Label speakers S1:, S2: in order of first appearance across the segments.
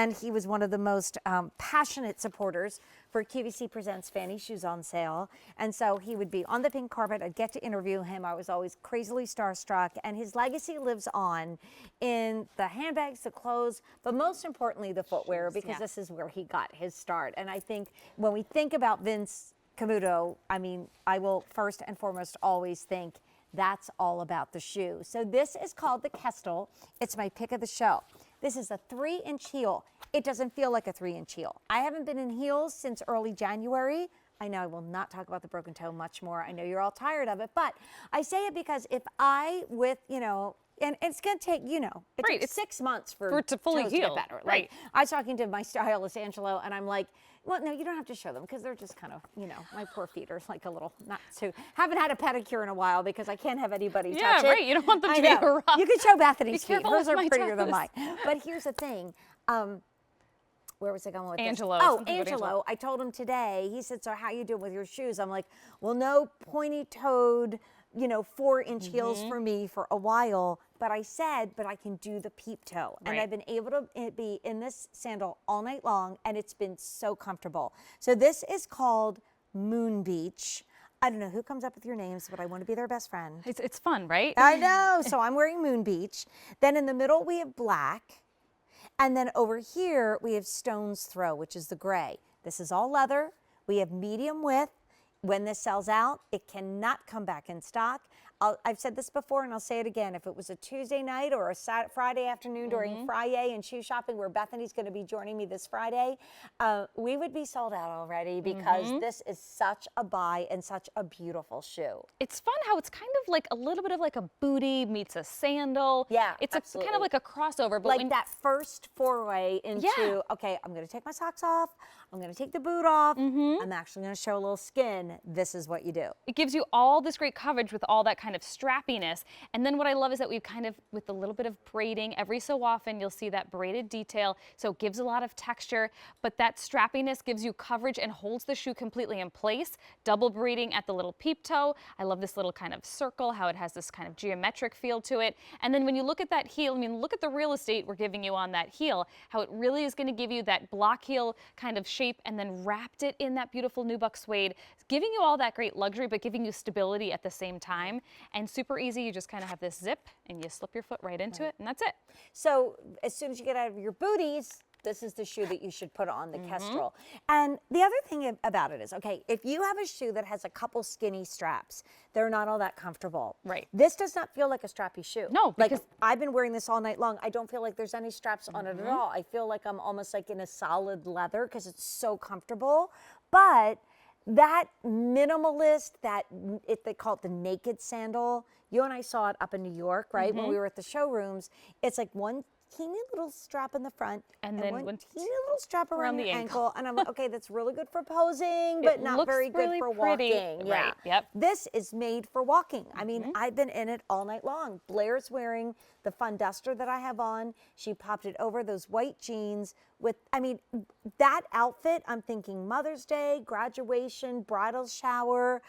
S1: and he was one of the most passionate supporters for QVC Presents Fanny Shoes on Sale. And so he would be on the pink carpet. I'd get to interview him. I was always crazily starstruck. And his legacy lives on in the handbags, the clothes, but most importantly, the footwear, because this is where he got his start. And I think when we think about Vince Camuto, I mean, I will first and foremost always think that's all about the shoe. So this is called the Kestal. It's my pick of the show. This is a 3-inch heel. It doesn't feel like a 3-inch heel. I haven't been in heels since early January. I know I will not talk about the broken toe much more. I know you're all tired of it, but I say it because if I, with, you know, and it's going to take, you know, it takes 6 months for
S2: it to fully
S1: toes
S2: heal.
S1: To get better.
S2: Right.
S1: Like, I was talking to my stylist, Angelo, and I'm like, well, no, you don't have to show them because they're just kind of, you know, my poor feet are like a little, not too, haven't had a pedicure in a while because I can't have anybody touch it.
S2: Yeah, right. You don't want them to be rough.
S1: You can show Bethany's feet. Hers are
S2: my
S1: prettier
S2: toes.
S1: than mine. But here's the thing. Where was I going with
S2: Angelo.
S1: this? Oh, Angelo. I told him today, he said, so how you doing with your shoes? I'm like, well, no pointy-toed, you know, 4-inch heels for me for a while. But I said, but I can do the peep toe. And I've been able to be in this sandal all night long, and it's been so comfortable. So this is called Moon Beach. I don't know who comes up with your names, but I want to be their best friend.
S2: It's fun, right?
S1: I know. So I'm wearing Moon Beach. Then in the middle, we have black. And then over here, we have Stone's Throw, which is the gray. This is all leather. We have medium width. When this sells out, it cannot come back in stock. I've said this before, and I'll say it again. If it was a Tuesday night or a Friday afternoon during Friday and shoe shopping, where Bethany's going to be joining me this Friday, we would be sold out already because this is such a buy and such a beautiful shoe.
S2: It's fun how it's kind of like a little bit of like a booty meets a sandal.
S1: Yeah,
S2: it's
S1: absolutely.
S2: kind of like a crossover. But
S1: like that first foray into, okay, I'm going to take my socks off. I'm going to take the boot off. I'm actually going to show a little skin. This is what you do.
S2: It gives you all this great coverage with all that kind of strappiness. And then what I love is that we've kind of, with a little bit of braiding, every so often you'll see that braided detail. So it gives a lot of texture, but that strappiness gives you coverage and holds the shoe completely in place. Double braiding at the little peep toe. I love this little kind of circle, how it has this kind of geometric feel to it. And then when you look at that heel, I mean, look at the real estate we're giving you on that heel, how it really is going to give you that block heel kind of shape and then wrapped it in that beautiful nubuck suede, giving you all that great luxury, but giving you stability at the same time. And super easy. You just kind of have this zip and you slip your foot right into it, and that's it.
S1: So as soon as you get out of your booties, this is the shoe that you should put on, the Kestal. And the other thing about it is, okay, if you have a shoe that has a couple skinny straps, they're not all that comfortable.
S2: Right.
S1: This does not feel like a strappy shoe.
S2: No,
S1: like
S2: because
S1: I've been wearing this all night long. I don't feel like there's any straps on it at all. I feel like I'm almost like in a solid leather because it's so comfortable. But that minimalist, they call it the naked sandal. You and I saw it up in New York, right? When we were at the showrooms. It's like one teeny little strap in the front and then one teeny little strap around the ankle. And I'm like, okay, that's really good for posing, but not very good for walking. Yeah.
S2: Right. Yep.
S1: This is made for walking. I mean, I've been in it all night long. Blair's wearing the fun duster that I have on. She popped it over those white jeans with, I mean, that outfit, I'm thinking Mother's Day, graduation, bridal shower,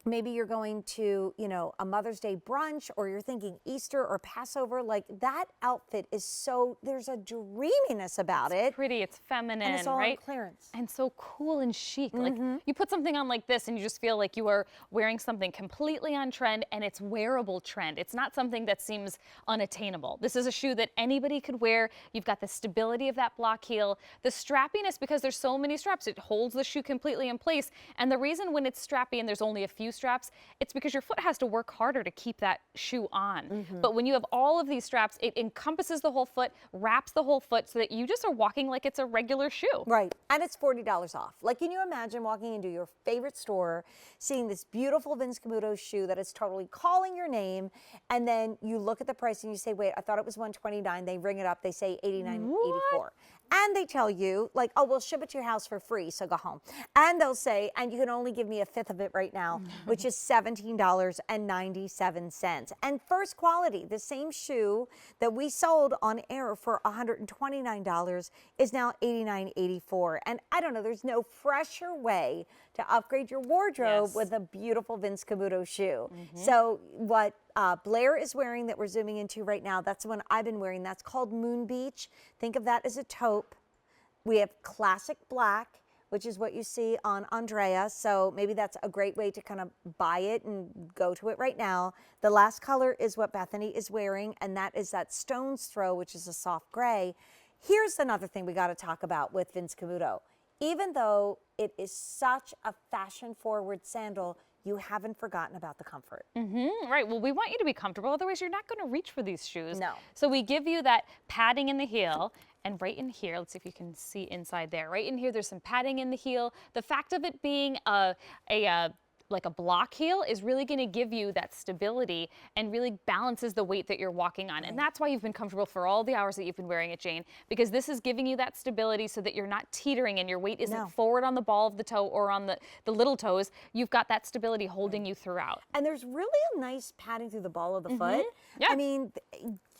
S1: maybe you're going to, you know, a Mother's Day brunch, or you're thinking Easter or Passover. Like, that outfit is so, there's a dreaminess about it.
S2: It's pretty, it's feminine,
S1: and it's all
S2: right?
S1: on clearance.
S2: And so cool and chic. Like, you put something on like this and you just feel like you are wearing something completely on trend, and it's wearable trend. It's not something that seems unattainable. This is a shoe that anybody could wear. You've got the stability of that block heel, the strappiness, because there's so many straps, it holds the shoe completely in place. And the reason when it's strappy and there's only a few straps, it's because your foot has to work harder to keep that shoe on. But when you have all of these straps, it encompasses the whole foot, wraps the whole foot, so that you just are walking like it's a regular shoe.
S1: Right, and it's $40 off. Like, can you imagine walking into your favorite store, seeing this beautiful Vince Camuto shoe that is totally calling your name, and then you look at the price and you say, wait, I thought it was $129. They ring it up, they say $89.84. And they tell you, like, oh, we'll ship it to your house for free, so go home. And they'll say, and you can only give me a fifth of it right now. which is $17.97. And First Quality, the same shoe that we sold on air for $129 is now $89.84. And I don't know, there's no fresher way to upgrade your wardrobe with a beautiful Vince Camuto shoe. So what Blair is wearing that we're zooming into right now, that's the one I've been wearing. That's called Moon Beach. Think of that as a taupe. We have classic black, which is what you see on Andrea. So maybe that's a great way to kind of buy it and go to it right now. The last color is what Bethany is wearing, and that is that Stone's Throw, which is a soft gray. Here's another thing we got to talk about with Vince Camuto. Even though it is such a fashion-forward sandal, you haven't forgotten about the comfort.
S2: Right. Well, we want you to be comfortable. Otherwise, you're not going to reach for these shoes.
S1: No.
S2: So we give you that padding in the heel. And right in here, let's see if you can see inside there. Right in here, there's some padding in the heel. The fact of it being like a block heel is really going to give you that stability and really balances the weight that you're walking on. And that's why you've been comfortable for all the hours that you've been wearing it, Jane, because this is giving you that stability so that you're not teetering and your weight isn't forward on the ball of the toe or on the little toes. You've got that stability holding you throughout.
S1: And there's really a nice padding through the ball of the foot.
S2: Yeah.
S1: I mean,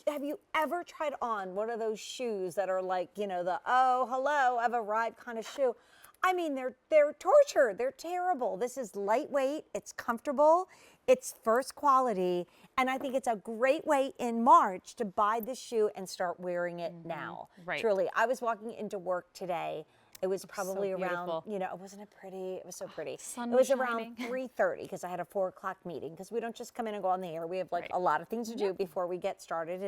S1: have you ever tried on one of those shoes that are like, you know, the, oh, hello, I've arrived kind of shoe? I mean, they're torture. They're terrible. This is lightweight. It's comfortable. It's First Quality. And I think it's a great way in March to buy this shoe and start wearing it now.
S2: Right.
S1: Truly. I was walking into work today. It was probably
S2: So
S1: around,
S2: beautiful.
S1: you know, wasn't it pretty? It was so pretty.
S2: Sun
S1: It was
S2: was
S1: around
S2: shining.
S1: 3:30 because I had a 4 o'clock meeting because we don't just come in and go on the air. We have like a lot of things to do before we get started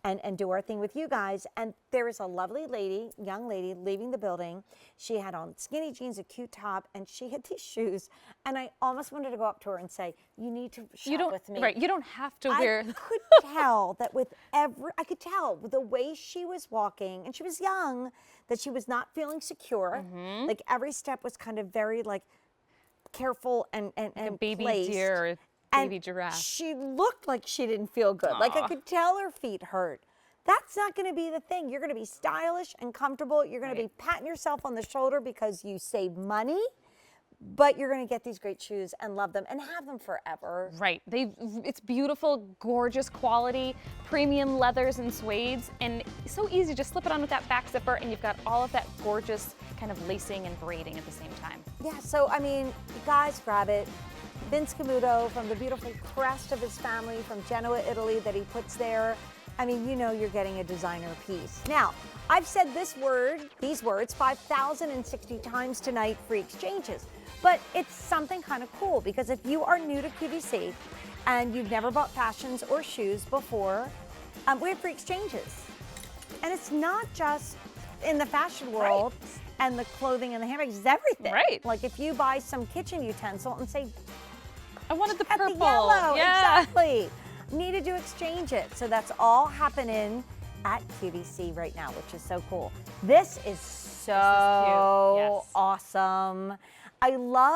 S1: and do our thing with you guys. And there is a lovely lady, young lady, leaving the building. She had on skinny jeans, a cute top, and she had these shoes. And I almost wanted to go up to her and say, you need to shop with me.
S2: Right. You don't have to wear.
S1: I could tell that I could tell with the way she was walking, and she was young, that she was not feeling secure. Like every step was kind of very like careful and
S2: a baby
S1: placed.
S2: deer or baby giraffe.
S1: She looked like she didn't feel good. Like I could tell her feet hurt. That's not going to be the thing. You're going to be stylish and comfortable. You're going to be patting yourself on the shoulder because you save money. But you're going to get these great shoes and love them and have them forever.
S2: Right. It's beautiful, gorgeous quality, premium leathers and suedes, and so easy. Just slip it on with that back zipper, and you've got all of that gorgeous kind of lacing and braiding at the same time.
S1: Yeah, so I mean, you guys grab it. Vince Camuto, from the beautiful crest of his family from Genoa, Italy, that he puts there. I mean, you know you're getting a designer piece. Now, I've said these words 5,060 times tonight, free exchanges. But it's something kind of cool because if you are new to QVC and you've never bought fashions or shoes before, we have free exchanges. And it's not just in the fashion world and the clothing and the handbags, it's everything.
S2: Right.
S1: Like if you buy some kitchen utensil and say,
S2: I wanted the
S1: at
S2: purple.
S1: the yellow,
S2: Yeah.
S1: exactly. Needed to exchange it. So that's all happening at QVC right now, which is so cool. This is so
S2: cute. Yes.
S1: awesome. I love